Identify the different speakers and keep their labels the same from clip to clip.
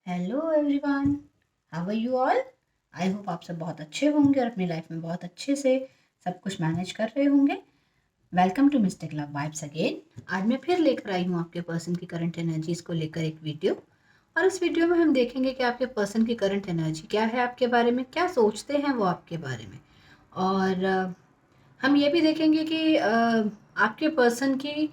Speaker 1: Hello everyone, how are you all. I hope आप सब बहुत अच्छे होंगे और अपनी लाइफ में बहुत अच्छे से सब कुछ मैनेज कर रहे होंगे। Welcome to mystic love vibes again. आज मैं फिर लेकर आई हूँ आपके पर्सन की करंट एनर्जीज को लेकर एक वीडियो। और इस वीडियो में हम देखेंगे कि आपके पर्सन की करंट एनर्जी क्या है, आपके बारे में क्या सोचते हैं वो आपके बारे में। और हम ये भी देखेंगे कि आपके पर्सन की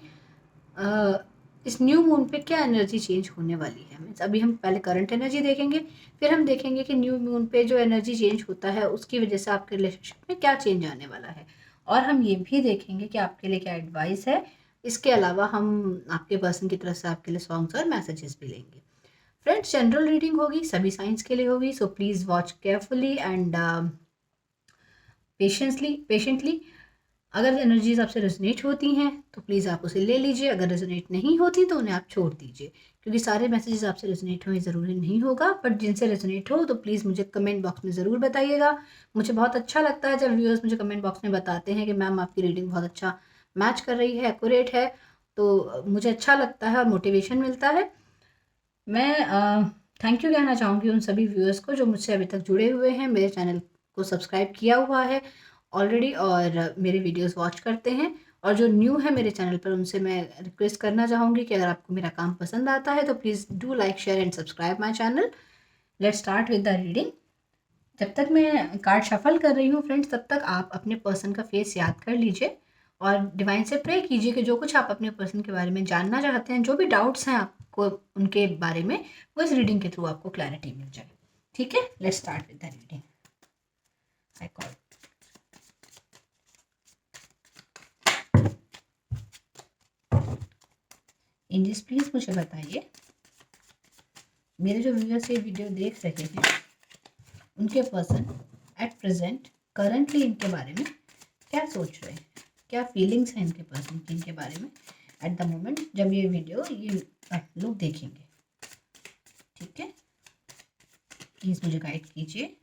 Speaker 1: अ, इस न्यू मून पे क्या एनर्जी चेंज होने वाली है। मीन्स अभी हम पहले करंट एनर्जी देखेंगे, फिर हम देखेंगे कि न्यू मून पे जो एनर्जी चेंज होता है उसकी वजह से आपके रिलेशनशिप में क्या चेंज आने वाला है। और हम ये भी देखेंगे कि आपके लिए क्या एडवाइस है। इसके अलावा हम आपके पर्सन की तरफ से आपके लिए सॉन्ग्स और मैसेजेस भी लेंगे। फ्रेंड्स, जनरल रीडिंग होगी, सभी साइंस के लिए होगी, so please watch carefully and patiently. अगर एनर्जीज आपसे रेजोनेट होती हैं तो प्लीज़ आप उसे ले लीजिए, अगर रेजोनेट नहीं होती तो उन्हें आप छोड़ दीजिए, क्योंकि सारे मैसेजेस आपसे रेजोनेट हों ज़रूरी नहीं होगा। बट जिनसे रेजोनेट हो तो प्लीज़ मुझे कमेंट बॉक्स में ज़रूर बताइएगा। मुझे बहुत अच्छा लगता है जब व्यूअर्स मुझे कमेंट बॉक्स में बताते हैं कि मैम आपकी रीडिंग बहुत अच्छा मैच कर रही है, एक्यूरेट है। तो मुझे अच्छा लगता है और मोटिवेशन मिलता है। मैं थैंक यू कहना चाहूँगी उन सभी व्यूअर्स को जो मुझसे अभी तक जुड़े हुए हैं, मेरे चैनल को सब्सक्राइब किया हुआ है ऑलरेडी और मेरे वीडियोस वॉच करते हैं। और जो न्यू है मेरे चैनल पर, उनसे मैं रिक्वेस्ट करना चाहूँगी कि अगर आपको मेरा काम पसंद आता है तो please do like share and subscribe my channel. Let's start with the reading. जब तक मैं कार्ड शफल कर रही हूँ फ्रेंड्स, तब तक आप अपने पर्सन का फेस याद कर लीजिए और डिवाइन से प्रे कीजिए कि जो कुछ आप अपने पर्सन के बारे में जानना चाहते हैं, जो भी डाउट्स हैं आपको उनके बारे में, वो इस रीडिंग के थ्रू आपको क्लैरिटी मिल जाए। ठीक है, let's start with the reading. I call angels, please मुझे बताइए मेरे जो व्यूअर्स ये वीडियो देख रहे हैं उनके पर्सन एट प्रेजेंट करंटली इनके बारे में क्या सोच रहे हैं, क्या फीलिंग्स हैं इनके पर्सन की इनके बारे में एट द मोमेंट जब ये वीडियो ये लोग देखेंगे। ठीक है, प्लीज़ मुझे गाइड कीजिए।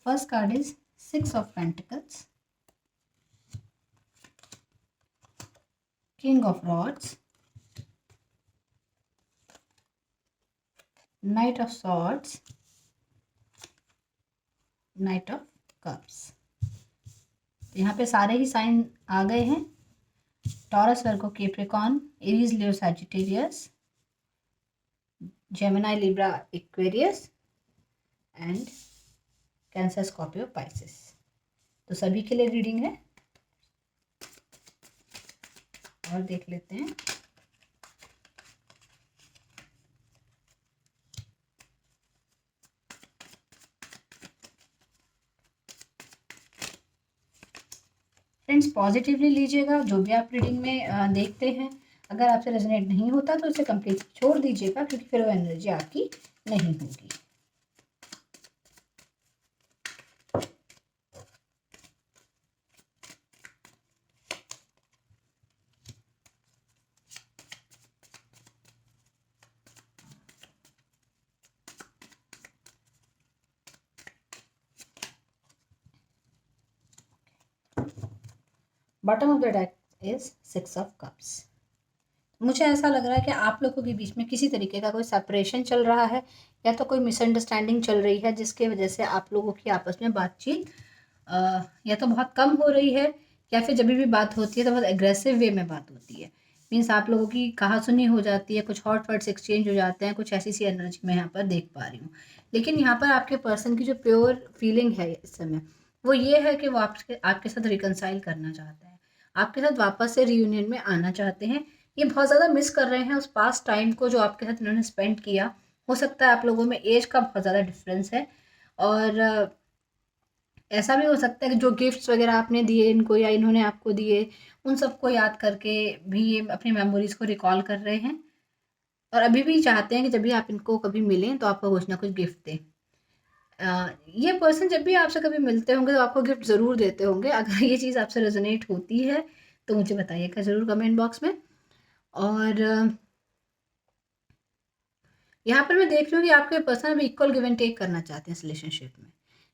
Speaker 1: First card is 6 of pentacles, king of rods, night of swords, night of cups. यहाँ पे सारे ही साइन आ गए हैं। Taurus, Virgo, Capricorn, Aries, Leo, Sagittarius, Gemini, Libra, Aquarius and cancer, Scorpio, Pisces. तो सभी के लिए रीडिंग है और देख लेते हैं। फ्रेंड्स, पॉजिटिवली लीजिएगा जो भी आप रीडिंग में देखते हैं। अगर आपसे रेजोनेट नहीं होता तो इसे कंप्लीट छोड़ दीजिएगा, क्योंकि फिर वो एनर्जी आपकी नहीं होगी। Bottom of the deck is 6 of cups. मुझे ऐसा लग रहा है कि आप लोगों के बीच में किसी तरीके का कोई सेपरेशन चल रहा है, या तो कोई मिसअंडरस्टैंडिंग चल रही है जिसके वजह से आप लोगों की आपस में बातचीत या तो बहुत कम हो रही है, या फिर जब भी बात होती है तो बहुत एग्रेसिव वे में बात होती है। मीन्स आप लोगों की कहा-सुनी हो जाती है, कुछ हॉट वर्ड्स एक्सचेंज हो जाते हैं, कुछ ऐसी सी एनर्जी मैं यहाँ पर देख पा रही हूँ। लेकिन यहाँ पर आपके पर्सन की जो प्योर फीलिंग है इस समय, वो ये है कि वो आपके आपके साथ रिकंसाइल करना चाहते हैं, आपके साथ वापस से रियूनियन में आना चाहते हैं। ये बहुत ज़्यादा मिस कर रहे हैं उस पास्ट टाइम को जो आपके साथ इन्होंने स्पेंड किया। हो सकता है आप लोगों में एज का बहुत ज़्यादा डिफरेंस है, और ऐसा भी हो सकता है कि जो गिफ्ट्स वगैरह आपने दिए इनको या इन्होंने आपको दिए, उन सबको याद करके भी ये अपनी मेमोरीज़ को रिकॉल कर रहे हैं, और अभी भी चाहते हैं कि जब भी आप इनको कभी मिलें तो आपको कुछ ना कुछ गिफ्ट दें। ये पर्सन जब भी आपसे कभी मिलते होंगे तो आपको गिफ्ट ज़रूर देते होंगे। अगर ये चीज़ आपसे रेजोनेट होती है तो मुझे बताइएगा ज़रूर कमेंट बॉक्स में। और यहाँ पर मैं देख रही हूँ कि आपके पर्सन भी इक्वल गिव एंड टेक करना चाहते हैं इस रिलेशनशिप में।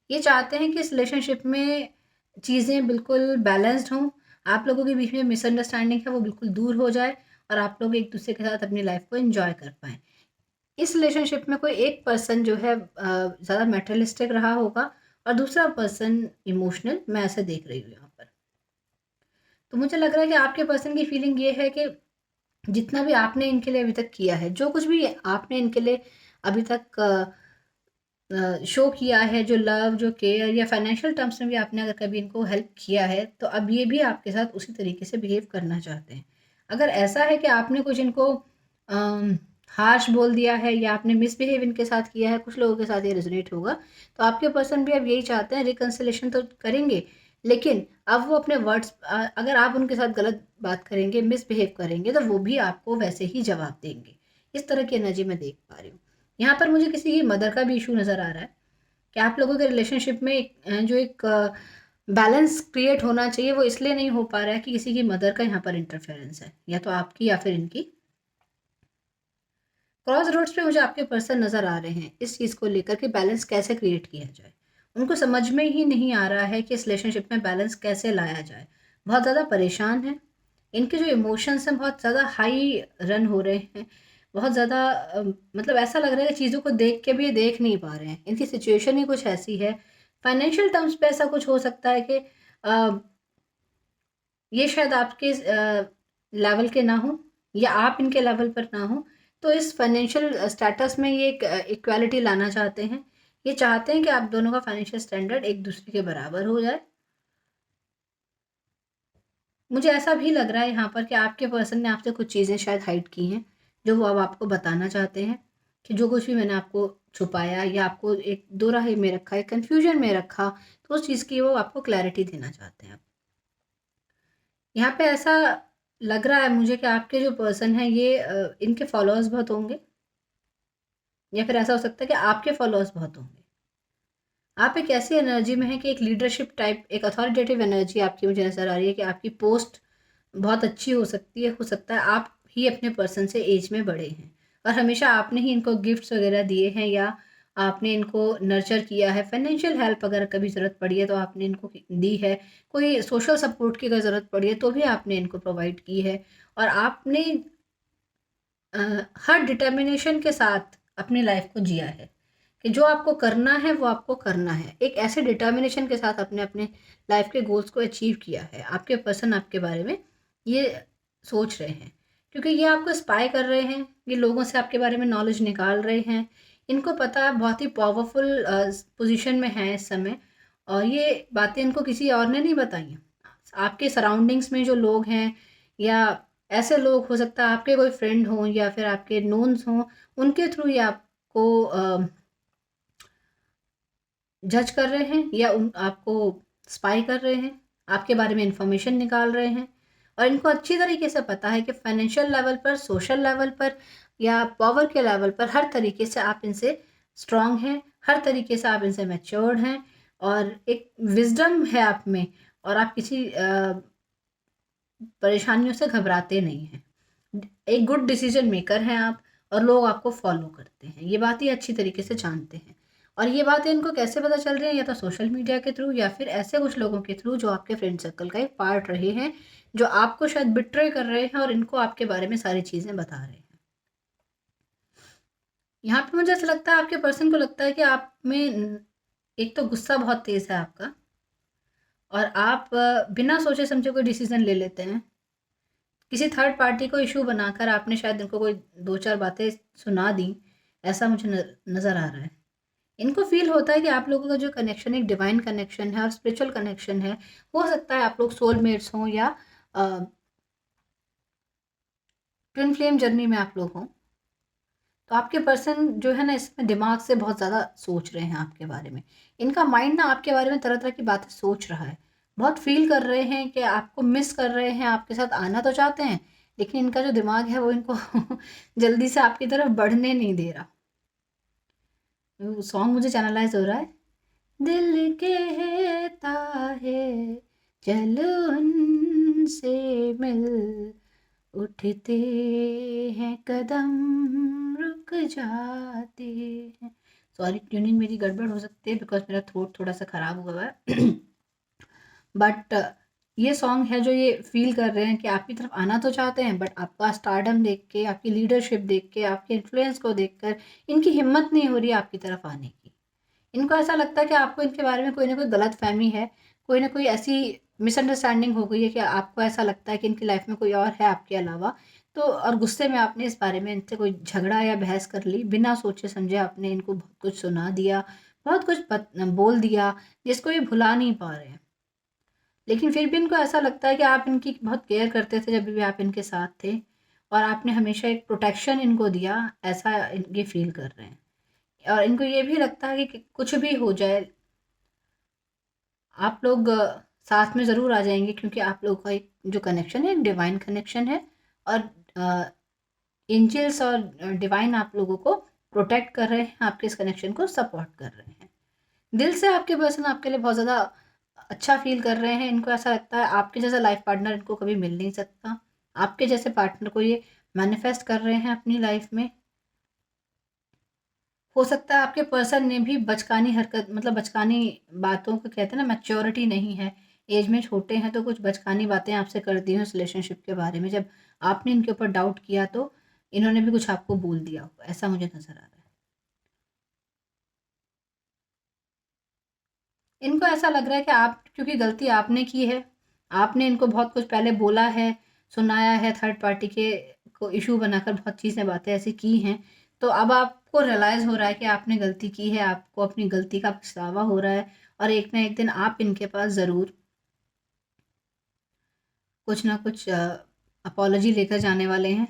Speaker 1: ये चाहते हैं कि इस रिलेशनशिप में चीज़ें बिल्कुल बैलेंस्ड हों, आप लोगों के बीच में मिसअंडरस्टैंडिंग है वो बिल्कुल दूर हो जाए और आप लोग एक दूसरे के साथ अपनी लाइफ को एंजॉय कर पाएँ। इस रिलेशनशिप में कोई एक पर्सन जो है ज़्यादा मटेरियलिस्टिक रहा होगा और दूसरा पर्सन इमोशनल, मैं ऐसा देख रही हूँ यहाँ पर। तो मुझे लग रहा है कि आपके पर्सन की फीलिंग ये है कि जितना भी आपने इनके लिए अभी तक किया है, जो कुछ भी आपने इनके लिए अभी तक शो किया है, जो लव, जो केयर या फाइनेंशियल टर्म्स में भी आपने अगर कभी इनको हेल्प किया है, तो अब ये भी आपके साथ उसी तरीके से बिहेव करना चाहते हैं। अगर ऐसा है कि आपने कुछ इनको हार्श बोल दिया है या आपने मिसबिहेव इनके साथ किया है, कुछ लोगों के साथ ये रेजोनेट होगा, तो आपके पर्सन भी अब यही चाहते हैं, रिकंसिलिएशन तो करेंगे, लेकिन अब वो अपने वर्ड्स अगर आप उनके साथ गलत बात करेंगे, मिसबिहेव करेंगे, तो वो भी आपको वैसे ही जवाब देंगे। इस तरह की एनर्जी मैं देख पा रही हूँ। यहाँ पर मुझे किसी की मदर का भी इशू नज़र आ रहा है कि आप लोगों के रिलेशनशिप में जो एक बैलेंस क्रिएट होना चाहिए वो इसलिए नहीं हो पा रहा है कि किसी की मदर का यहाँ पर इंटरफेरेंस है, या तो आपकी या फिर इनकी। क्रॉस रोड्स पे मुझे आपके पर्सन नज़र आ रहे हैं इस चीज़ को लेकर के बैलेंस कैसे क्रिएट किया जाए। उनको समझ में ही नहीं आ रहा है कि इस रिलेशनशिप में बैलेंस कैसे लाया जाए। बहुत ज़्यादा परेशान हैं। इनके जो इमोशंस हैं बहुत ज़्यादा हाई रन हो रहे हैं। बहुत ज़्यादा मतलब ऐसा लग रहा है कि चीज़ों को देख के भी ये देख नहीं पा रहे हैं। इनकी सिचुएशन ही कुछ ऐसी है। फाइनेंशियल टर्म्स पे ऐसा कुछ हो सकता है कि ये शायद आपके लेवल के ना हो या आप इनके लेवल पर ना हो, तो इस फाइनेंशियल स्टेटस में ये एक इक्वालिटी लाना चाहते हैं। ये चाहते हैं कि आप दोनों का फाइनेंशियल स्टैंडर्ड एक दूसरे के बराबर हो जाए। मुझे ऐसा भी लग रहा है यहाँ पर कि आपके पर्सन ने आपसे कुछ चीज़ें शायद हाइड की हैं, जो वो अब आपको बताना चाहते हैं कि जो कुछ भी मैंने आपको छुपाया या आपको एक दोराहे में रखा, एक कन्फ्यूजन में रखा, तो उस चीज़ की वो आपको क्लैरिटी देना चाहते हैं। यहाँ पे ऐसा लग रहा है मुझे कि आपके जो पर्सन हैं ये इनके फॉलोअर्स बहुत होंगे, या फिर ऐसा हो सकता है कि आपके फॉलोअर्स बहुत होंगे। आप एक ऐसी एनर्जी में हैं कि एक लीडरशिप टाइप, एक अथॉरिटेटिव एनर्जी आपकी मुझे नज़र आ रही है कि आपकी पोस्ट बहुत अच्छी हो सकती है। हो सकता है आप ही अपने पर्सन से एज में बड़े हैं और हमेशा आपने ही इनको गिफ्ट्स वगैरह दिए हैं या आपने इनको नर्चर किया है। फाइनेंशियल हेल्प अगर कभी ज़रूरत पड़ी है तो आपने इनको दी है। कोई सोशल सपोर्ट की अगर ज़रूरत पड़ी है तो भी आपने इनको प्रोवाइड की है। और आपने हर डिटर्मिनेशन के साथ अपनी लाइफ को जिया है कि जो आपको करना है वो आपको करना है। एक ऐसे डिटर्मिनेशन के साथ आपने अपने लाइफ के गोल्स को अचीव किया है। आपके पर्सन आपके बारे में ये सोच रहे हैं क्योंकि ये आपको स्पाई कर रहे हैं, ये लोगों से आपके बारे में नॉलेज निकाल रहे हैं। इनको पता है बहुत ही पावरफुल पोजीशन में है इस समय, और ये बातें इनको किसी और ने नहीं बताई हैं। आपके सराउंडिंग्स में जो लोग हैं या ऐसे लोग, हो सकता है आपके कोई फ्रेंड हों या फिर आपके नोन्स हों, उनके थ्रू ये आपको जज कर रहे हैं या उन आपको स्पाई कर रहे हैं, आपके बारे में इंफॉर्मेशन निकाल रहे हैं। और इनको अच्छी तरीके से पता है कि फाइनेंशियल लेवल पर, सोशल लेवल पर या पावर के लेवल पर हर तरीके से आप इनसे स्ट्रांग हैं, हर तरीके से आप इनसे मैच्योर्ड हैं और एक विजडम है आप में, और आप किसी परेशानियों से घबराते नहीं हैं। एक गुड डिसीजन मेकर हैं आप, और लोग आपको फॉलो करते हैं। ये बात ये अच्छी तरीके से जानते हैं। और ये बातें इनको कैसे पता चल रही हैं, या तो सोशल मीडिया के थ्रू या फिर ऐसे कुछ लोगों के थ्रू जो आपके फ्रेंड सर्कल का एक पार्ट रहे हैं, जो आपको शायद बिट्रे कर रहे हैं और इनको आपके बारे में सारी चीज़ें बता रहे हैं। यहाँ पे मुझे ऐसा लगता है आपके पर्सन को लगता है कि आप में एक तो गुस्सा बहुत तेज़ है आपका, और आप बिना सोचे समझे कोई डिसीजन ले लेते हैं। किसी थर्ड पार्टी को इशू बनाकर आपने शायद इनको कोई 2-4 बातें सुना दी, ऐसा मुझे नज़र आ रहा है। इनको फ़ील होता है कि आप लोगों का जो कनेक्शन एक डिवाइन कनेक्शन है और स्पिरिचुअल कनेक्शन है, हो सकता है आप लोग सोलमेट्स हों या ट्विन फ्लेम जर्नी में आप लोग हों। तो आपके पर्सन जो है ना, इसमें दिमाग से बहुत ज़्यादा सोच रहे हैं आपके बारे में। इनका माइंड ना आपके बारे में तरह-तरह की बातें सोच रहा है। बहुत फ़ील कर रहे हैं कि आपको मिस कर रहे हैं, आपके साथ आना तो चाहते हैं, लेकिन इनका जो दिमाग है वो इनको जल्दी से आपकी तरफ बढ़ने नहीं दे रहा। वो सॉन्ग मुझे चैनलाइज़ हो रहा है। दिल कहता है चल उनसे मिल, उठते हैं कदम रुक जाते हैं। सॉरी, ट्यूनिंग मेरी गड़बड़ हो सकती है बिकॉज मेरा थ्रोट थोड़ा सा ख़राब हुआ है। बट ये सॉन्ग है जो ये फील कर रहे हैं कि आपकी तरफ आना तो चाहते हैं, बट आपका स्टारडम देख के, आपकी लीडरशिप देख के, आपके इन्फ्लुएंस को देखकर इनकी हिम्मत नहीं हो रही है आपकी तरफ आने की। इनको ऐसा लगता है कि आपको इनके बारे में कोई ना कोई गलतफ़हमी है, कोई ना कोई ऐसी मिसअंडरस्टैंडिंग हो गई है कि आपको ऐसा लगता है कि इनकी लाइफ़ में कोई और है आपके अलावा। तो और गुस्से में आपने इस बारे में इनसे कोई झगड़ा या बहस कर ली, बिना सोचे-समझे आपने इनको बहुत कुछ सुना दिया, बहुत कुछ बोल दिया, जिसको ये भुला नहीं पा रहे हैं। लेकिन फिर भी इनको ऐसा लगता है कि आप इनकी बहुत केयर करते थे जब भी आप इनके साथ थे, और आपने हमेशा एक प्रोटेक्शन इनको दिया, ऐसा ये फ़ील कर रहे हैं। और इनको ये भी लगता है कि कुछ भी हो जाए, आप लोग साथ में ज़रूर आ जाएँगे, क्योंकि आप लोगों का एक जो कनेक्शन है, एक डिवाइन कनेक्शन है, और एंजेल्स और डिवाइन आप लोगों को प्रोटेक्ट कर रहे हैं, आपके इस कनेक्शन को सपोर्ट कर रहे हैं। दिल से आपके पर्सन आपके लिए बहुत ज़्यादा अच्छा फ़ील कर रहे हैं। इनको ऐसा लगता है आपके जैसा लाइफ़ पार्टनर इनको कभी मिल नहीं सकता। आपके जैसे पार्टनर को ये मैनिफेस्ट कर रहे हैं अपनी लाइफ़ में। हो सकता है आपके पर्सन ने भी बचकानी हरकत, मतलब बचकानी बातों को, कहते हैं ना, मैच्योरिटी नहीं है, एज में छोटे हैं, तो कुछ बचकानी बातें आपसे कर दी हों इस रिलेशनशिप के बारे में। जब आपने इनके ऊपर डाउट किया तो इन्होंने भी कुछ आपको बोल दिया हो, ऐसा मुझे नज़र आ रहा है। इनको ऐसा लग रहा है कि आप, क्योंकि गलती आपने की है, आपने इनको बहुत कुछ पहले बोला है, सुनाया है, थर्ड पार्टी के को इश्यू बनाकर बहुत चीज़ें, बातें ऐसी की हैं, तो अब आपको रियलाइज़ हो रहा है कि आपने गलती की है, आपको अपनी गलती का पछतावा हो रहा है, और एक ना एक दिन आप इनके पास ज़रूर कुछ ना कुछ अपॉलॉजी लेकर जाने वाले हैं।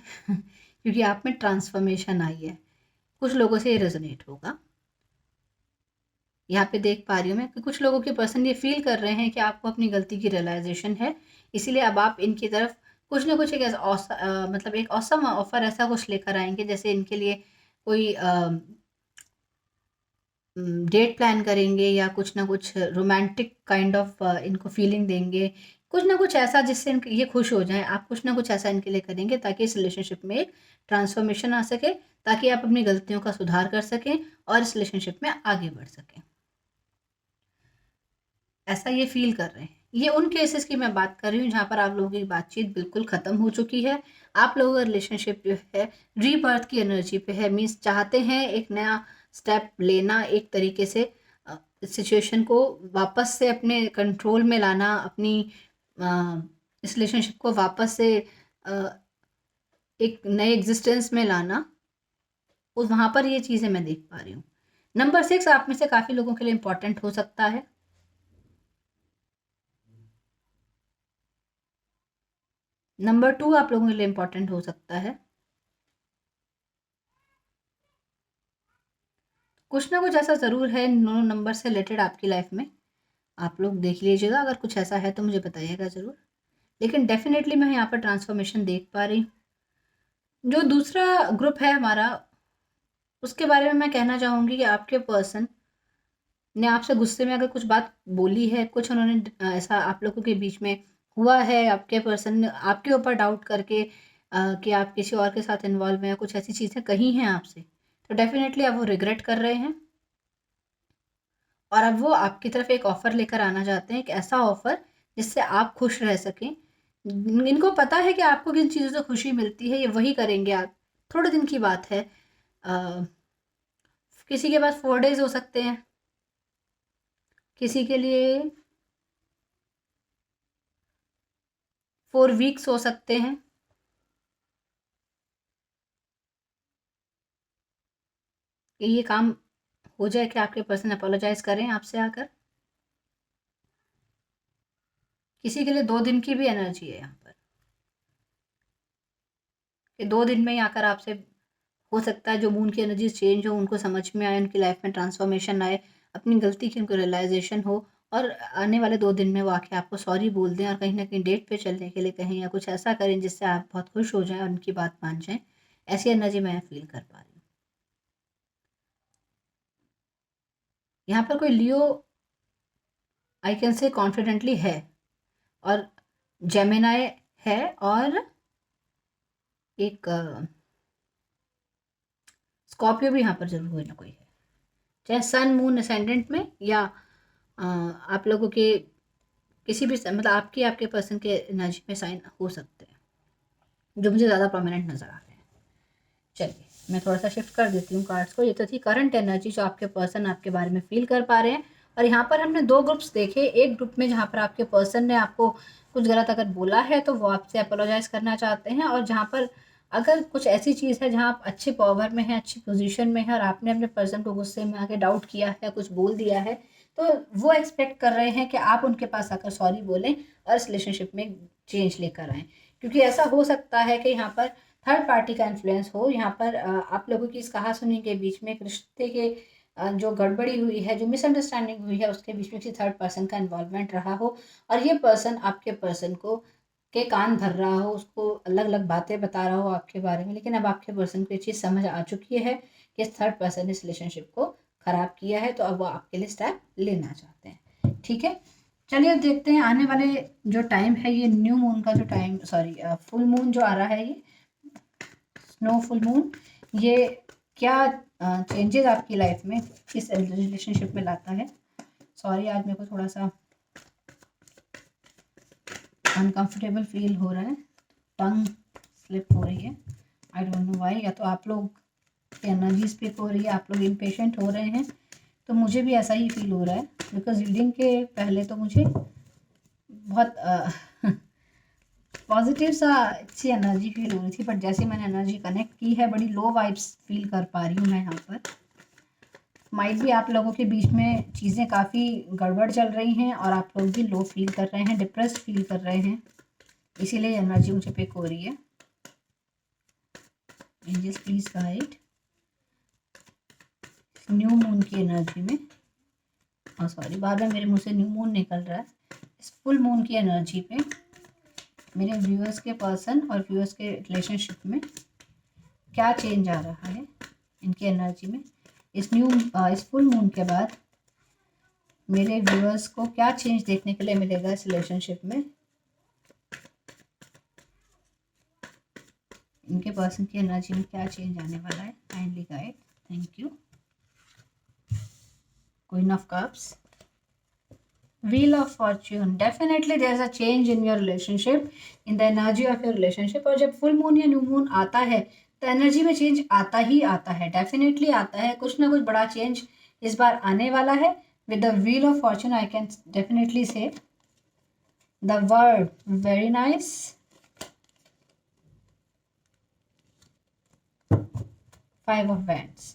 Speaker 1: क्योंकि आप में ट्रांसफ़ॉर्मेशन आई है। कुछ लोगों से ये रेज़ोनेट होगा। यहाँ पे देख पा रही हूँ मैं कि कुछ लोगों के पर्सन ये फ़ील कर रहे हैं कि आपको अपनी गलती की रियलाइज़ेशन है, इसीलिए अब आप इनकी तरफ कुछ ना कुछ एक ऐसा मतलब एक ऑसम ऑफ़र ऐसा कुछ लेकर आएँगे, जैसे इनके लिए कोई डेट प्लान करेंगे, या कुछ ना कुछ रोमांटिक काइंड ऑफ इनको फ़ीलिंग देंगे। कुछ ना कुछ ऐसा जिससे ये खुश हो जाएँ, आप कुछ ना कुछ ऐसा इनके लिए करेंगे ताकि इस रिलेशनशिप में एक ट्रांसफ़ॉर्मेशन आ सके, ताकि आप अपनी गलतियों का सुधार कर सकें और इस रिलेशनशिप में आगे बढ़ सकें। ऐसा ये फ़ील कर रहे हैं। ये उन केसेस की मैं बात कर रही हूँ जहाँ पर आप लोगों की बातचीत बिल्कुल ख़त्म हो चुकी है। आप लोगों का रिलेशनशिप जो है रीबर्थ की एनर्जी पे है, मीन्स चाहते हैं एक नया स्टेप लेना, एक तरीके से सिचुएशन को वापस से अपने कंट्रोल में लाना, अपनी अ, इस रिलेशनशिप को वापस से अ, एक नए एग्ज़िस्टेंस में लाना। उस वहाँ पर ये चीज़ें मैं देख पा रही हूँ। नंबर 6 आप में से काफ़ी लोगों के लिए इम्पोर्टेंट हो सकता है। नंबर 2 आप लोगों के लिए इम्पोर्टेंट हो सकता है। कुछ ना कुछ ऐसा ज़रूर है इन दोनों नंबर से रिलेटेड आपकी लाइफ में। आप लोग देख लीजिएगा, अगर कुछ ऐसा है तो मुझे बताइएगा ज़रूर। लेकिन डेफ़िनेटली मैं यहाँ पर ट्रांसफ़ॉर्मेशन देख पा रही हूँ। जो दूसरा ग्रुप है हमारा, उसके बारे में मैं कहना चाहूँगी कि आपके पर्सन ने आपसे गुस्से में अगर कुछ बात बोली है, कुछ उन्होंने ऐसा आप लोगों के बीच में हुआ है, आपके पर्सन ने आपके ऊपर डाउट करके कि आप किसी और के साथ इन्वॉल्व हैं, या कुछ ऐसी चीज़ें कही हैं आपसे, तो डेफ़िनेटली अब वो रिग्रेट कर रहे हैं, और अब वो आपकी तरफ एक ऑफ़र लेकर आना चाहते हैं, एक ऐसा ऑफ़र जिससे आप खुश रह सकें। इनको पता है कि आपको किन चीज़ों से खुशी मिलती है, ये वही करेंगे आप। थोड़े दिन की बात है। अ, किसी के पास 4 डेज़ हो सकते हैं, किसी के लिए 4 वीक्स हो सकते हैं। कि ये काम हो जाए कि आपके पर्सन अपोलोजाइज़ करें आपसे आकर। किसी के लिए 2 दिन की भी एनर्जी है यहाँ पर, कि 2 दिन में ही आकर आपसे, हो सकता है जो मून की एनर्जीज़ चेंज हो, उनको समझ में आए, उनकी लाइफ में ट्रांसफॉर्मेशन आए, अपनी गलती की उनको रियलाइज़ेशन हो, और आने वाले 2 दिन में वो आके आपको सॉरी बोल दें, और कहीं न कहीं डेट पे चलने के लिए कहें, या कुछ ऐसा करें जिससे आप बहुत खुश हो जाएँ और उनकी बात मान जाएँ। ऐसी एनर्जी मैं फ़ील कर पा रही हूँ। यहाँ पर कोई लियो, आई कैन से कॉन्फिडेंटली है, और जेमिनी है, और एक स्कॉर्पियो भी यहाँ पर जरूर कोई ना कोई है, चाहे सन मून असेंडेंट में या आप लोगों के किसी भी मतलब आपके पर्सन के एनर्जी में साइन हो सकते हैं, जो मुझे ज़्यादा प्रोमिनेंट नज़र आ रहे हैं। चलिए मैं थोड़ा सा शिफ्ट कर देती हूँ कार्ड्स को। ये तो थी करंट एनर्जी जो आपके पर्सन आपके बारे में फील कर पा रहे हैं। और यहाँ पर हमने 2 ग्रुप्स देखे। एक ग्रुप में जहाँ पर आपके पर्सन ने आपको कुछ गलत अगर बोला है तो वो आपसे अपोलोजाइज़ करना चाहते हैं, और जहाँ पर अगर कुछ ऐसी चीज़ है जहाँ आप अच्छे पावर में हैं, अच्छी पोजीशन में हैं, और आपने अपने पर्सन को गुस्से में आके डाउट किया है, कुछ बोल दिया है, तो वो एक्सपेक्ट कर रहे हैं कि आप उनके पास आकर सॉरी बोलें और इस रिलेशनशिप में चेंज लेकर आएँ। क्योंकि ऐसा हो सकता है कि यहाँ पर थर्ड पार्टी का इन्फ्लुएंस हो। यहाँ पर आप लोगों की इस कहा-सुनी के बीच में एक रिश्ते के जो गड़बड़ी हुई है, जो मिसअंडरस्टैंडिंग हुई है, उसके बीच में किसी थर्ड पर्सन का इन्वॉल्वमेंट रहा हो, और ये पर्सन आपके पर्सन को के कान भर रहा हो, उसको अलग-अलग बातें बता रहा हो आपके बारे में। लेकिन अब आपके पर्सन को ये चीज़ समझ आ चुकी है कि इस थर्ड पर्सन ने इस रिलेशनशिप को खराब किया है, तो अब वो आपके लिए स्टेप लेना चाहते हैं। ठीक है? चलिए अब देखते हैं आने वाले जो टाइम है, ये न्यू मून का जो टाइम, सॉरी फुल मून जो आ रहा है, ये स्नो फुल मून, ये क्या चेंजेस आपकी लाइफ में इस रिलेशनशिप में लाता है। सॉरी आज मेरे को थोड़ा सा अनकंफर्टेबल फील हो रहा है, टंग स्लिप हो रही है, आई डोंट नो व्हाई। या तो आप लोग की एनर्जी स्लिप हो रही है, आप लोग इम्पेशेंट हो रहे हैं, तो मुझे भी ऐसा ही फील हो रहा है। बिकॉज रीडिंग के पहले तो मुझे बहुत पॉजिटिव सा अच्छी एनर्जी फील हो रही थी, बट जैसे मैंने एनर्जी कनेक्ट की है, बड़ी लो वाइब्स फील कर पा रही हूँ मैं यहाँ पर। माइट भी आप लोगों के बीच में चीज़ें काफ़ी गड़बड़ चल रही हैं, और आप लोग भी लो फील कर रहे हैं, डिप्रेस्ड फील कर रहे हैं, इसीलिए एनर्जी मुझे पिक हो रही है। Angels please guide new moon की एनर्जी में, सॉरी बाद में मेरे मुंह से न्यू मून निकल रहा है, इस फुल मून की एनर्जी पे मेरे व्यूअर्स के पर्सन और व्यूअर्स के रिलेशनशिप में क्या चेंज आ रहा है इनकी एनर्जी में। इस फुल मून के बाद मेरे व्यूअर्स को क्या चेंज देखने के लिए मिलेगा इस रिलेशनशिप में, इनके पर्सन की एनर्जी में क्या चेंज आने वाला है। Kindly guide, thank you. Queen of cups, Wheel of Fortune, definitely there's a change in your relationship, in the energy of your relationship। और जब फुल मून या न्यू मून आता है तो एनर्जी में चेंज आता ही आता है, डेफिनेटली आता है, कुछ ना कुछ बड़ा चेंज इस बार आने वाला है। With the wheel of fortune I can definitely say the word very nice, 5 of Wands,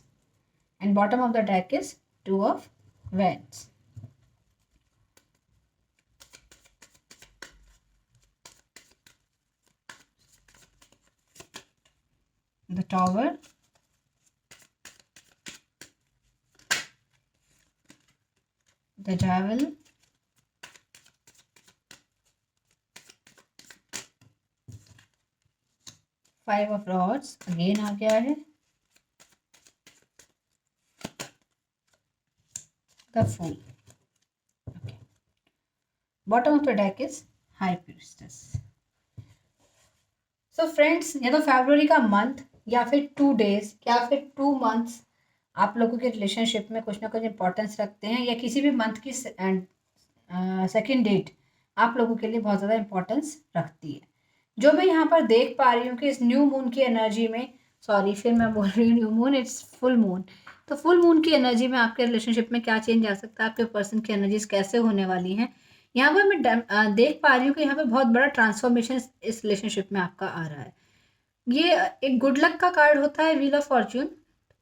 Speaker 1: and bottom of the deck is 2 of Wands। The Tower, the Devil, Five of Rods again आ गया है, the Fool। Okay. Bottom of the deck is High Priestess। So friends, या तो फरवरी का month या फिर 2 days या फिर 2 मंथ्स आप लोगों के रिलेशनशिप में कुछ ना कुछ इंपॉर्टेंस रखते हैं, या किसी भी मंथ की सेकेंड डेट आप लोगों के लिए बहुत ज़्यादा इंपॉर्टेंस रखती है। जो मैं यहाँ पर देख पा रही हूँ कि इस न्यू मून की एनर्जी में, सॉरी फिर मैं बोल रही हूँ new moon, it's full moon. तो फुल मून की एनर्जी में आपके रिलेशनशिप में क्या चेंज आ सकता है, आपके पर्सन की एनर्जीज कैसे होने वाली हैं, यहाँ पर मैं देख पा रही हूँ कि यहाँ पे बहुत बड़ा ट्रांसफॉर्मेशन इस रिलेशनशिप में आपका आ रहा है। ये एक गुड लक का कार्ड होता है wheel of Fortune,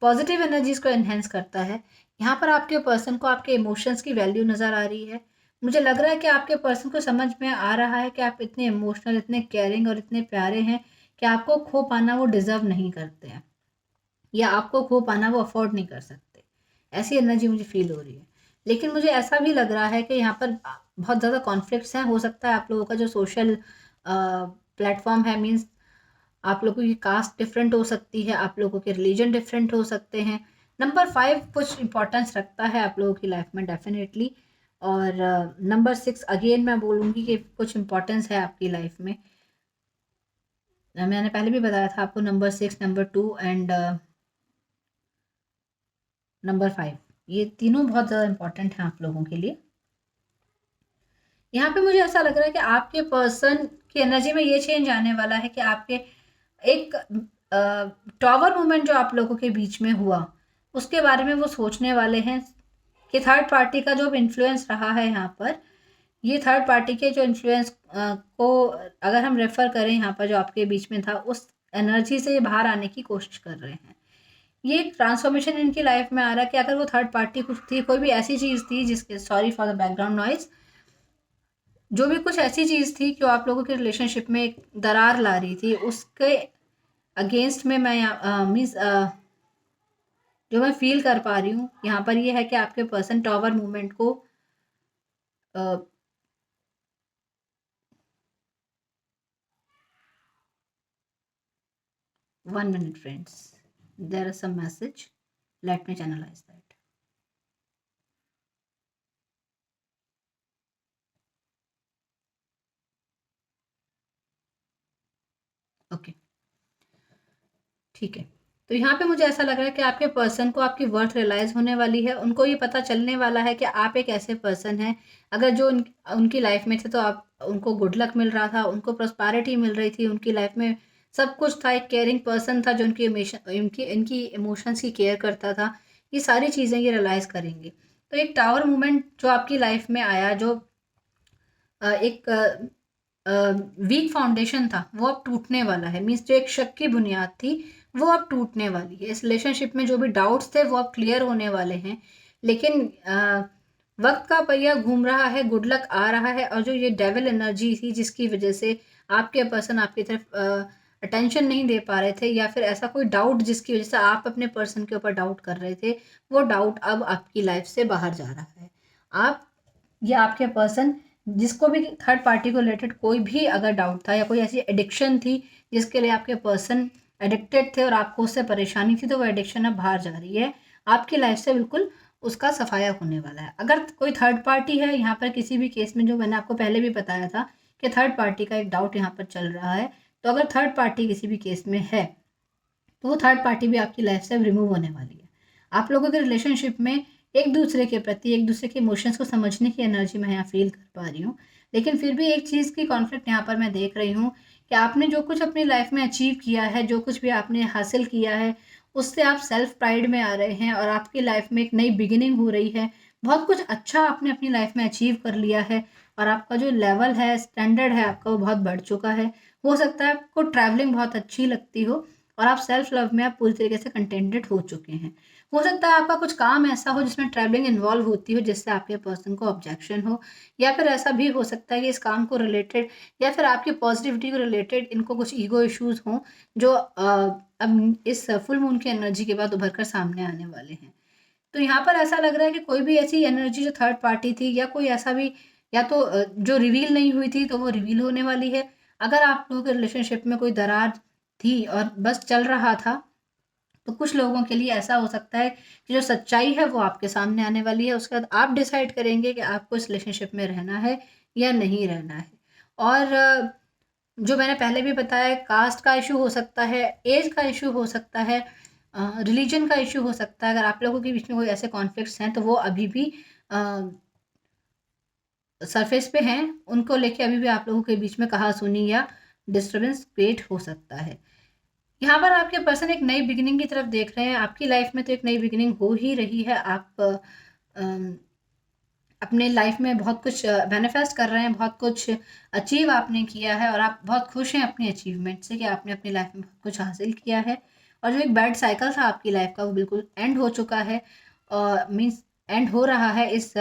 Speaker 1: positive energies को एनहेंस करता है। यहाँ पर आपके पर्सन को आपके इमोशंस की वैल्यू नज़र आ रही है। मुझे लग रहा है कि आपके पर्सन को समझ में आ रहा है कि आप इतने इमोशनल, इतने केयरिंग और इतने प्यारे हैं कि आपको खो पाना वो डिज़र्व नहीं करते हैं, या आपको खो पाना वो अफोर्ड नहीं कर सकते। ऐसी एनर्जी मुझे फील हो रही है। लेकिन मुझे ऐसा भी लग रहा है कि यहाँ पर बहुत ज़्यादा कॉन्फ्लिक्ट्स हैं। हो सकता है आप लोगों का जो सोशल प्लेटफॉर्म है, मीन्स आप लोगों की कास्ट डिफरेंट हो सकती है, आप लोगों के रिलीजन डिफरेंट हो सकते हैं। नंबर 5 कुछ इंपॉर्टेंस रखता है आप लोगों की लाइफ में डेफिनेटली, और नंबर 6 अगेन मैं बोलूँगी कि कुछ इंपॉर्टेंस है आपकी लाइफ में। मैंने पहले भी बताया था आपको नंबर 6, नंबर 2 एंड नंबर 5, ये तीनों बहुत ज़्यादा इम्पोर्टेंट हैं आप लोगों के लिए। यहाँ पे मुझे ऐसा लग रहा है कि आपके पर्सन की एनर्जी में ये चेंज आने वाला है कि आपके एक टॉवर मूवमेंट जो आप लोगों के बीच में हुआ, उसके बारे में वो सोचने वाले हैं कि थर्ड पार्टी का जो इन्फ्लुएंस रहा है यहाँ पर, ये थर्ड पार्टी के जो इन्फ्लुएंस को अगर हम रेफर करें यहाँ पर जो आपके बीच में था, उस एनर्जी से ये बाहर आने की कोशिश कर रहे हैं। ये एक ट्रांसफॉर्मेशन इनकी लाइफ में आ रहा है कि अगर वो थर्ड पार्टी कुछ थी, कोई भी ऐसी चीज़ थी जिसके, sorry for the background noise, जो भी कुछ ऐसी चीज़ थी जो आप लोगों के रिलेशनशिप में एक दरार ला रही थी, उसके अगेंस्ट में मैं मीन्स जो मैं फील कर पा रही हूँ यहाँ पर ये है कि आपके पर्सन टॉवर मूवमेंट को 1 minute friends, there is some message, let me channelize that. Okay, ठीक है। तो यहाँ पे मुझे ऐसा लग रहा है कि आपके पर्सन को आपकी वर्थ रियलाइज़ होने वाली है। उनको ये पता चलने वाला है कि आप एक ऐसे पर्सन हैं, अगर जो उनकी लाइफ में थे तो आप उनको गुड लक मिल रहा था, उनको प्रॉस्पेरिटी मिल रही थी, उनकी लाइफ में सब कुछ था, एक केयरिंग पर्सन था जो इनकी इमोशंस की केयर करता था। ये सारी चीज़ें ये रियलाइज़ करेंगे। तो एक टावर मूवमेंट जो आपकी लाइफ में आया, जो एक वीक फाउंडेशन था, वो अब टूटने वाला है। मीन्स जो एक शक की बुनियाद थी, वो अब टूटने वाली है। इस रिलेशनशिप में जो भी डाउट्स थे वो अब क्लियर होने वाले हैं। लेकिन वक्त का पहिया घूम रहा है, गुड लक आ रहा है, और जो ये डेविल एनर्जी थी जिसकी वजह से आपके पर्सन आपकी तरफ अटेंशन नहीं दे पा रहे थे, या फिर ऐसा कोई डाउट जिसकी वजह से आप अपने पर्सन के ऊपर डाउट कर रहे थे, वो डाउट अब आपकी लाइफ से बाहर जा रहा है। आप या आपके पर्सन, जिसको भी थर्ड पार्टी को रिलेटेड कोई भी अगर डाउट था या कोई ऐसी एडिक्शन थी जिसके लिए आपके पर्सन एडिक्टेड थे और आपको उससे परेशानी थी, तो वो एडिक्शन अब बाहर जा रही है आपकी लाइफ से, बिल्कुल उसका सफाया होने वाला है। अगर कोई थर्ड पार्टी है यहाँ पर किसी भी केस में, जो मैंने आपको पहले भी बताया था कि थर्ड पार्टी का एक डाउट यहाँ पर चल रहा है, तो अगर थर्ड पार्टी किसी भी केस में है तो वो थर्ड पार्टी भी आपकी लाइफ से रिमूव होने वाली है। आप लोगों के रिलेशनशिप में एक दूसरे के प्रति, एक दूसरे के इमोशंस को समझने की एनर्जी मैं यहाँ फील कर पा रही हूँ। लेकिन फिर भी एक चीज़ की कॉन्फ्लिक्ट यहाँ पर मैं देख रही हूँ कि आपने जो कुछ अपनी लाइफ में अचीव किया है, जो कुछ भी आपने हासिल किया है, उससे आप सेल्फ प्राइड में आ रहे हैं और आपकी लाइफ में एक नई बिगिनिंग हो रही है। बहुत कुछ अच्छा आपने अपनी लाइफ में अचीव कर लिया है और आपका जो लेवल है, स्टैंडर्ड है आपका, वो बहुत बढ़ चुका है। हो सकता है आपको ट्रैवलिंग बहुत अच्छी लगती हो और आप सेल्फ लव में आप पूरी तरीके से कंटेंटेड हो चुके हैं। हो सकता है आपका कुछ काम ऐसा हो जिसमें ट्रैवलिंग इन्वॉल्व होती हो, जिससे आपके पर्सन को ऑब्जेक्शन हो, या फिर ऐसा भी हो सकता है कि इस काम को रिलेटेड या फिर आपकी पॉजिटिविटी को रिलेटेड इनको कुछ ईगो इश्यूज हों, जो अब इस फुल मून की एनर्जी के बाद उभर कर सामने आने वाले हैं। तो यहाँ पर ऐसा लग रहा है कि कोई भी ऐसी एनर्जी जो थर्ड पार्टी थी, या कोई ऐसा भी, या तो जो रिवील नहीं हुई थी तो वो रिवील होने वाली है। अगर आप लोगों के रिलेशनशिप में कोई दरार थी और बस चल रहा था, तो कुछ लोगों के लिए ऐसा हो सकता है कि जो सच्चाई है वो आपके सामने आने वाली है। उसके बाद आप डिसाइड करेंगे कि आपको इस रिलेशनशिप में रहना है या नहीं रहना है। और जो मैंने पहले भी बताया, कास्ट का इशू हो सकता है, एज का इशू हो सकता है, रिलीजन का इशू हो सकता है। अगर आप लोगों के बीच में कोई ऐसे कॉन्फ्लिक्ट्स हैं तो वो अभी भी सरफेस पे हैं, उनको लेके अभी भी आप लोगों के बीच में कहा-सुनी या डिस्टर्बेंस क्रिएट हो सकता है। यहाँ पर आपके पर्सन एक नई बिगिनिंग की तरफ देख रहे हैं। आपकी लाइफ में तो एक नई बिगिनिंग हो ही रही है। आप अपने लाइफ में बहुत कुछ मैनिफेस्ट कर रहे हैं, बहुत कुछ अचीव आपने किया है और आप बहुत खुश हैं अपनी अचीवमेंट से कि आपने अपनी लाइफ में बहुत कुछ हासिल किया है। और जो एक बैड साइकिल था आपकी लाइफ का, वो बिल्कुल एंड हो चुका है, मीन्स एंड हो रहा है इस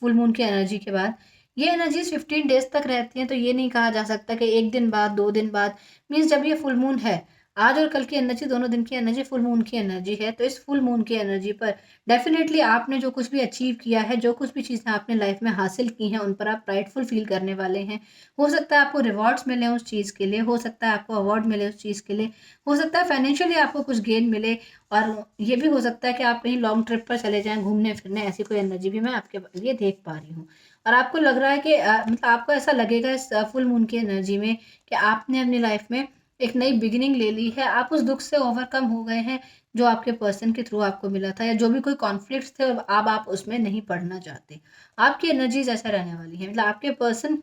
Speaker 1: फुल मून की एनर्जी के बाद। ये एनर्जीज़ 15 डेज़ तक रहती हैं, तो ये नहीं कहा जा सकता कि 1 दिन बाद, 2 दिन बाद, मीन्स जब ये फुल मून है, आज और कल की एनर्जी, दोनों दिन की एनर्जी फुल मून की एनर्जी है। तो इस फुल मून की एनर्जी पर डेफ़िनेटली आपने जो कुछ भी अचीव किया है, जो कुछ भी चीज़ें आपने लाइफ़ में हासिल की हैं, उन पर आप प्राइडफुल फ़ील करने वाले हैं। हो सकता है आपको रिवॉर्ड्स मिलें उस चीज़ के लिए, हो सकता है आपको अवार्ड मिले उस चीज़ के लिए, हो सकता है फाइनेंशियली आपको कुछ गेन मिले, और ये भी हो सकता है कि आप कहीं लॉन्ग ट्रिप पर चले जाएँ घूमने-फिरने, ऐसी कोई एनर्जी भी मैं आपके लिए देख पा रही हूँ। और आपको लग रहा है कि मतलब आपको ऐसा लगेगा इस फुल मून की एनर्जी में कि आपने अपनी लाइफ में एक नई बिगिनिंग ले ली है, आप उस दुःख से ओवरकम हो गए हैं, जो आपके पर्सन के थ्रू आपको मिला था, या जो भी कोई कॉन्फ्लिक्ट्स थे अब आप उसमें नहीं पड़ना चाहते। आपकी एनर्जीज़ ऐसा रहने वाली है, मतलब आपके पर्सन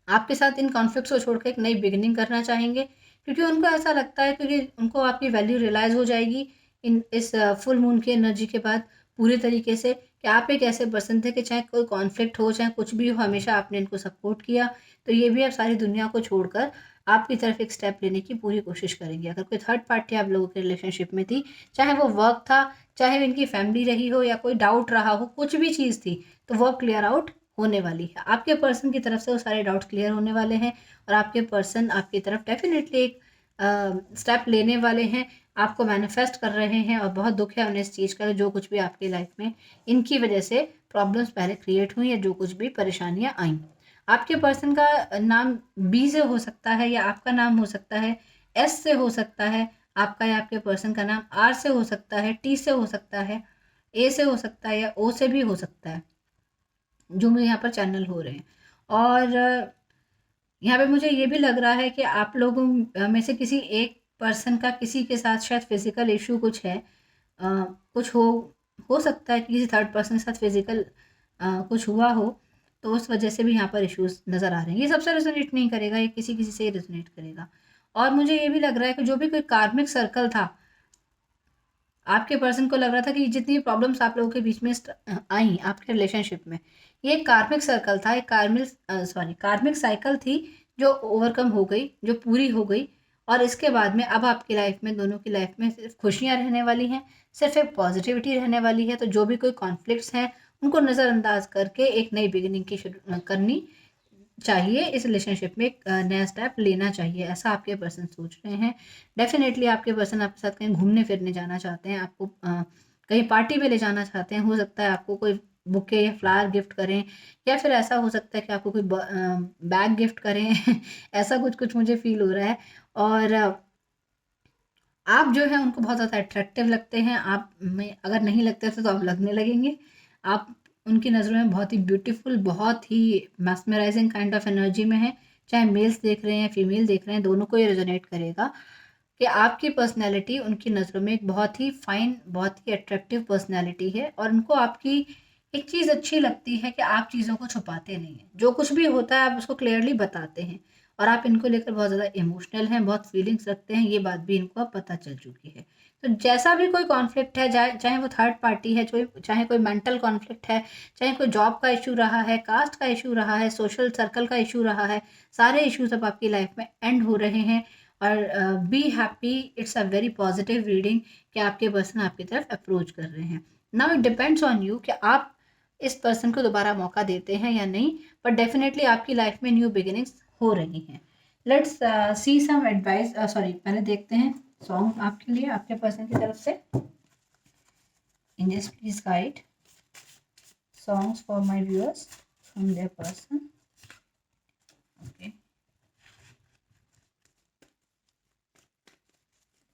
Speaker 1: आपके साथ इन कॉन्फ्लिक्ट्स को छोड़कर एक नई बिगिनिंग करना चाहेंगे, क्योंकि उनको ऐसा लगता है, क्योंकि उनको आपकी वैल्यू रियलाइज़ हो जाएगी इन इस फुल मून की एनर्जी के बाद पूरे तरीके से, कि आप एक ऐसे पर्सन थे कि चाहे कोई कॉन्फ्लिक्ट हो, चाहे कुछ भी हो, हमेशा आपने इनको सपोर्ट किया। तो ये भी अब सारी दुनिया को छोड़कर आपकी तरफ एक स्टेप लेने की पूरी कोशिश करेंगे। अगर कोई थर्ड पार्टी आप लोगों के रिलेशनशिप में थी, चाहे वो वर्क था, चाहे इनकी फैमिली रही हो, या कोई डाउट रहा हो, कुछ भी चीज़ थी, तो वो क्लियर आउट होने वाली है। आपके पर्सन की तरफ से वो सारे डाउट्स क्लियर होने वाले हैं, और आपके पर्सन आपकी तरफ डेफ़िनेटली एक स्टेप लेने वाले हैं, आपको मैनिफेस्ट कर रहे हैं, और बहुत दुःख है उन्हें इस चीज़ का, जो कुछ भी आपकी लाइफ़ में इनकी वज़ह से प्रॉब्लम्स पहले क्रिएट हुई, या जो कुछ भी परेशानियाँ आईं। आपके पर्सन का नाम बी से हो सकता है, या आपका नाम हो सकता है, एस से हो सकता है, आपका या आपके पर्सन का नाम आर से हो सकता है, टी से हो सकता है, ए से हो सकता है, या ओ से भी हो सकता है, जो मुझे यहाँ पर चैनल हो रहे हैं। और यहाँ पे मुझे ये भी लग रहा है कि आप लोगों में से किसी एक पर्सन का किसी के साथ शायद फिज़िकल इश्यू कुछ है। कुछ हो सकता है कि किसी थर्ड पर्सन के साथ फिज़िकल कुछ हुआ हो, तो उस वजह से भी यहाँ पर इश्यूज़ नज़र आ रहे हैं। ये सबसे रेज़ोनेट नहीं करेगा, ये किसी-किसी से ही रेज़ोनेट करेगा। और मुझे ये भी लग रहा है कि जो भी कोई कार्मिक सर्कल था, आपके पर्सन को लग रहा था कि जितनी प्रॉब्लम्स आप लोगों के बीच में आई आपके रिलेशनशिप में, ये एक कार्मिक सर्कल था, एक कार्मिक साइकिल थी, जो ओवरकम हो गई, जो पूरी हो गई, और इसके बाद में अब आपकी लाइफ में, दोनों की लाइफ में सिर्फ खुशियाँ रहने वाली हैं, सिर्फ एक पॉजिटिविटी रहने वाली है। तो जो भी कोई कॉन्फ्लिक्ट्स हैं, उनको नज़रअंदाज करके एक नई बिगिनिंग की शुरू करनी चाहिए, इस रिलेशनशिप में एक नया स्टेप लेना चाहिए, ऐसा आपके पर्सन सोच रहे हैं। डेफ़िनेटली आपके पर्सन आपके साथ कहीं घूमने-फिरने जाना चाहते हैं, आपको कहीं पार्टी पे ले जाना चाहते हैं। हो सकता है आपको कोई बुके या फ्लावर गिफ्ट करें, या फिर ऐसा हो सकता है कि आपको कोई बैग गिफ्ट करें। ऐसा कुछ-कुछ मुझे फ़ील हो रहा है। और आप जो है उनको बहुत ज़्यादा अट्रैक्टिव लगते हैं, आप में अगर नहीं लगते थे तो अब लगने लगेंगे। आप उनकी नज़रों में बहुत ही ब्यूटीफुल, बहुत ही मेस्मराइज़िंग काइंड ऑफ एनर्जी में हैं। चाहे मेल्स देख रहे हैं, फीमेल देख रहे हैं, दोनों को ये रेज़ोनेट करेगा कि आपकी पर्सनैलिटी उनकी नज़रों में एक बहुत ही फ़ाइन, बहुत ही अट्रैक्टिव पर्सनैलिटी है, और उनको आपकी एक चीज़ अच्छी लगती है कि आप चीज़ों को छुपाते नहीं हैं। जो कुछ भी होता है आप उसको क्लियरली बताते हैं, और आप इनको लेकर बहुत ज़्यादा इमोशनल हैं, बहुत फीलिंग्स रखते हैं, ये बात भी इनको अब पता चल चुकी है। तो जैसा भी कोई कॉन्फ्लिक्ट है, चाहे वो थर्ड पार्टी है, चाहे कोई मेंटल कॉन्फ्लिक्ट है, चाहे कोई जॉब का इश्यू रहा है, कास्ट का इश्यू रहा है, सोशल सर्कल का इश्यू रहा है, सारे इश्यूज़ अब आपकी लाइफ में एंड हो रहे हैं। और be happy, it's a very positive reading कि आपके पर्सन आपकी तरफ अप्रोच कर रहे हैं। Now it depends on you कि आप इस पर्सन को दोबारा मौका देते हैं या नहीं, बट डेफिनेटली आपकी लाइफ में न्यू बिगिनिंग्स हो रही हैं। Let's see some advice, sorry, पहले देखते हैं सॉन्ग आपके लिए, आपके पर्सन की तरफ से। Angels please guide songs for my viewers from there person. Okay.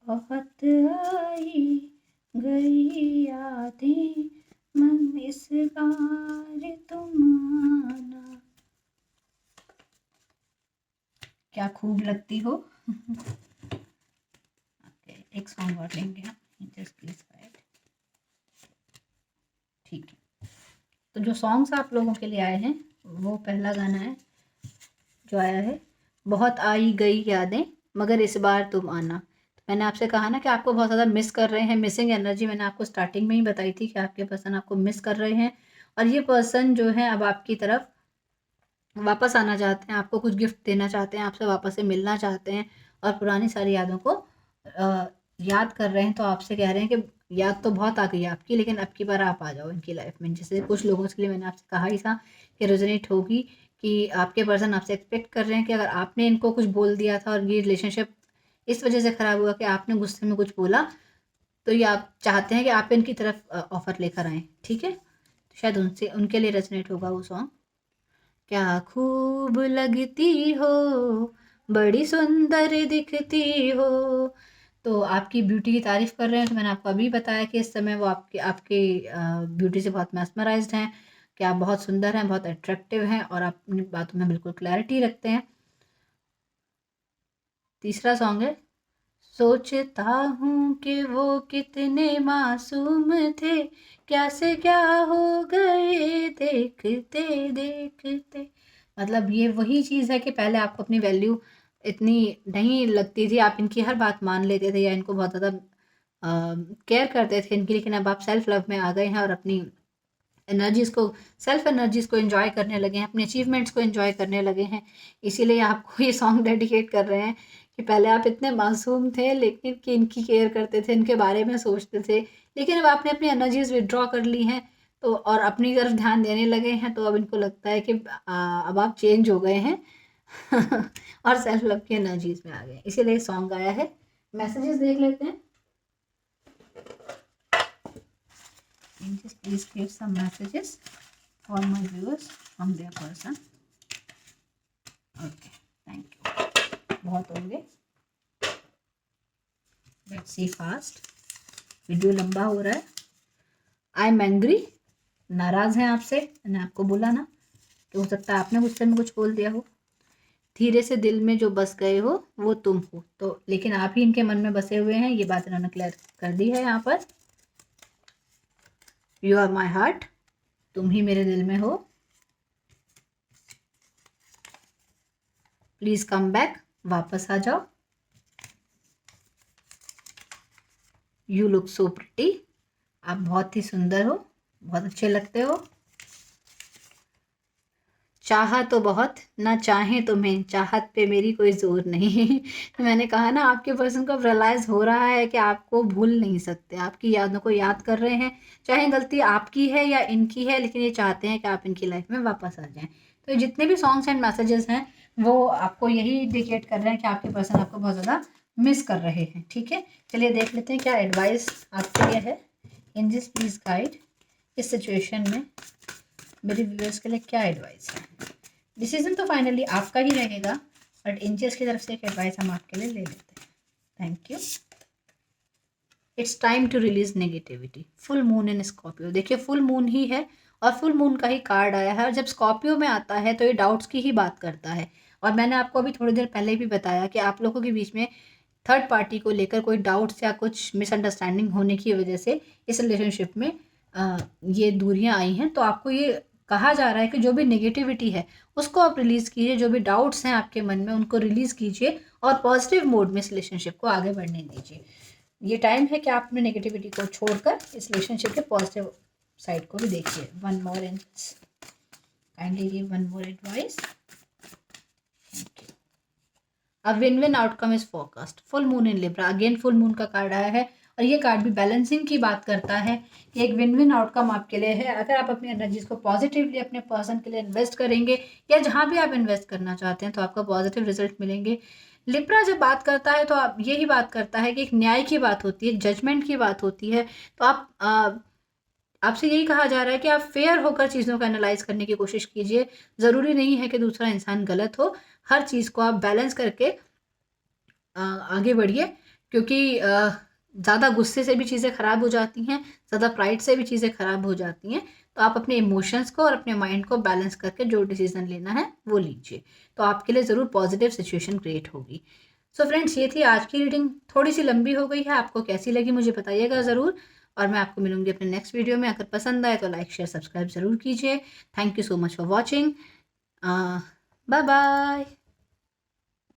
Speaker 1: बहुत आई गई यादें, मन इस बार तुम आना, क्या खूब लगती हो। ओके, एक सॉन्ग और लेंगे हम, जस्ट प्लीज गाइड। ठीक है, तो जो सॉन्ग्स आप लोगों के लिए आए हैं, वो पहला गाना है जो आया है, बहुत आई गई यादें मगर इस बार तुम आना। तो मैंने आपसे कहा ना कि आपको बहुत ज़्यादा मिस कर रहे हैं, मिसिंग एनर्जी मैंने आपको स्टार्टिंग में ही बताई थी कि आपके पर्सन आपको मिस कर रहे हैं, और ये पर्सन जो है अब आपकी तरफ वापस आना चाहते हैं, आपको कुछ गिफ्ट देना चाहते हैं, आपसे वापस से मिलना चाहते हैं, और पुरानी सारी यादों को याद कर रहे हैं। तो आपसे कह रहे हैं कि याद तो बहुत आ गई है आपकी, लेकिन अब की बार आप आ जाओ इनकी लाइफ में। जैसे कुछ लोगों के लिए मैंने आपसे कहा ही था कि रेजोनेट होगी, कि आपके पर्सन आपसे एक्सपेक्ट कर रहे हैं कि अगर आपने इनको कुछ बोल दिया था और ये रिलेशनशिप इस वजह से ख़राब हुआ कि आपने गुस्से में कुछ बोला, तो ये आप चाहते हैं कि आप इनकी तरफ ऑफ़र लेकर आएँ, ठीक है? तो शायद उनसे उनके लिए रेजोनेट होगा वो सॉन्ग। क्या खूब लगती हो, बड़ी सुंदर दिखती हो। तो आपकी ब्यूटी की तारीफ़ कर रहे हैं, तो मैंने आपको अभी बताया कि इस समय वो आपके आपके ब्यूटी से बहुत मेस्मराइज्ड हैं, कि आप बहुत सुंदर हैं, बहुत अट्रैक्टिव हैं, और आप अपनी बातों में बिल्कुल क्लैरिटी रखते हैं। तीसरा सॉन्ग है सोचता हूँ कि वो कितने मासूम थे, क्या से क्या हो गए देखते देखते। मतलब ये वही चीज़ है कि पहले आपको अपनी वैल्यू इतनी नहीं लगती थी, आप इनकी हर बात मान लेते थे या इनको बहुत ज़्यादा केयर करते थे इनकी, लेकिन अब आप सेल्फ लव में आ गए हैं और अपनी एनर्जीज़ को, सेल्फ एनर्जीज़ को एंजॉय करने लगे हैं, अपने अचीवमेंट्स को एंजॉय करने लगे हैं। इसीलिए आपको ये सॉन्ग डेडिकेट कर रहे हैं कि पहले आप इतने मासूम थे लेकिन कि इनकी केयर करते थे, इनके बारे में सोचते थे, लेकिन अब आपने अपनी एनर्जीज़ विदड्रॉ कर ली हैं तो और अपनी तरफ ध्यान देने लगे हैं, तो अब इनको लगता है कि अब आप चेंज हो गए हैं और सेल्फ लव की एनर्जीज़ में आ गए, इसीलिए सॉन्ग आया है। मैसेजेस देख लेते हैं। Just please give some messages for my viewers from their person. Okay, thank you. बहुत होंगे। Let's see fast. वीडियो लंबा हो रहा है। आई एम एंग्री, नाराज़ हैं आपसे, मैंने आपको बोला ना कि हो सकता है आपने गुस्से में कुछ बोल दिया हो। धीरे से दिल में जो बस गए हो वो तुम हो, तो लेकिन आप ही इनके मन में बसे हुए हैं, ये बात इन्होंने क्लियर कर दी है यहाँ पर। यू आर माई हार्ट, तुम ही मेरे दिल में हो। प्लीज कम बैक, वापस आ जाओ। यू लुक सो प्रिटी, आप बहुत ही सुंदर हो, बहुत अच्छे लगते हो। चाहा तो बहुत, ना चाहे तुम्हें, चाहत पे मेरी कोई जोर नहीं। मैंने कहा ना आपके पर्सन को रियलाइज हो रहा है कि आपको भूल नहीं सकते, आपकी यादों को याद कर रहे हैं, चाहे गलती आपकी है या इनकी है, लेकिन ये चाहते हैं कि आप इनकी लाइफ में वापस आ जाएं। तो जितने भी सॉन्ग्स एंड मैसेजेस हैं वो आपको यही इंडिकेट कर रहे हैं कि आपके पर्सन आपको बहुत ज़्यादा मिस कर रहे हैं। ठीक है, चलिए देख लेते हैं क्या एडवाइस आपके लिए है। इन दिस प्लीज गाइड, इस सिचुएशन में मेरे व्यूअर्स के लिए क्या एडवाइस है। डिसीजन तो फाइनली आपका ही रहेगा, बट इंचेस की तरफ से एक एडवाइस हम आपके लिए ले लेते हैं। Thank you. It's time to release negativity. Full moon in Scorpio, देखिए फुल मून ही है और फुल मून का ही कार्ड आया है, और जब स्कॉर्पियो में आता है तो ये डाउट्स की ही बात करता है। और मैंने आपको अभी थोड़ी देर पहले भी बताया कि आप लोगों के बीच में थर्ड पार्टी को लेकर कोई डाउट्स या कुछ मिसअंडरस्टैंडिंग होने की वजह से इस रिलेशनशिप में ये दूरियां आई हैं। तो आपको ये कहा जा रहा है कि जो भी नेगेटिविटी है उसको आप रिलीज़ कीजिए, जो भी डाउट्स हैं आपके मन में उनको रिलीज़ कीजिए और पॉजिटिव मोड में इस रिलेशनशिप को आगे बढ़ने दीजिए। ये टाइम है कि आप अपने नेगेटिविटी को छोड़कर इस रिलेशनशिप के पॉजिटिव साइड को भी देखिए। One more in, kindly give one more advice. Thank you. A win win outcome is forecast. Full moon in Libra, again full moon का कार्ड आया है और ये कार्ड भी बैलेंसिंग की बात करता है कि एक विन विन आउटकम आपके लिए है अगर आप अपनी एनर्जीज को पॉजिटिवली अपने पर्सन के लिए इन्वेस्ट करेंगे, या जहाँ भी आप इन्वेस्ट करना चाहते हैं तो आपको पॉजिटिव रिजल्ट मिलेंगे। लिब्रा जब बात करता है तो आप यही बात करता है कि एक न्याय की बात होती है, जजमेंट की बात होती है। तो आपसे यही कहा जा रहा है कि आप फेयर होकर चीज़ों को एनालाइज करने की कोशिश कीजिए। ज़रूरी नहीं है कि दूसरा इंसान गलत हो, हर चीज़ को आप बैलेंस करके आगे बढ़िए, क्योंकि ज़्यादा गुस्से से भी चीज़ें ख़राब हो जाती हैं, ज़्यादा प्राइड से भी चीज़ें ख़राब हो जाती हैं। तो आप अपने इमोशंस को और अपने माइंड को बैलेंस करके जो डिसीज़न लेना है वो लीजिए, तो आपके लिए ज़रूर पॉजिटिव सिचुएशन क्रिएट होगी। सो फ्रेंड्स, ये थी आज की रीडिंग, थोड़ी सी लंबी हो गई है, आपको कैसी लगी मुझे बताइएगा ज़रूर, और मैं आपको मिलूंगी अपने नेक्स्ट वीडियो में। अगर पसंद आए तो लाइक शेयर सब्सक्राइब ज़रूर कीजिए। Thank you so much for watching. Bye bye.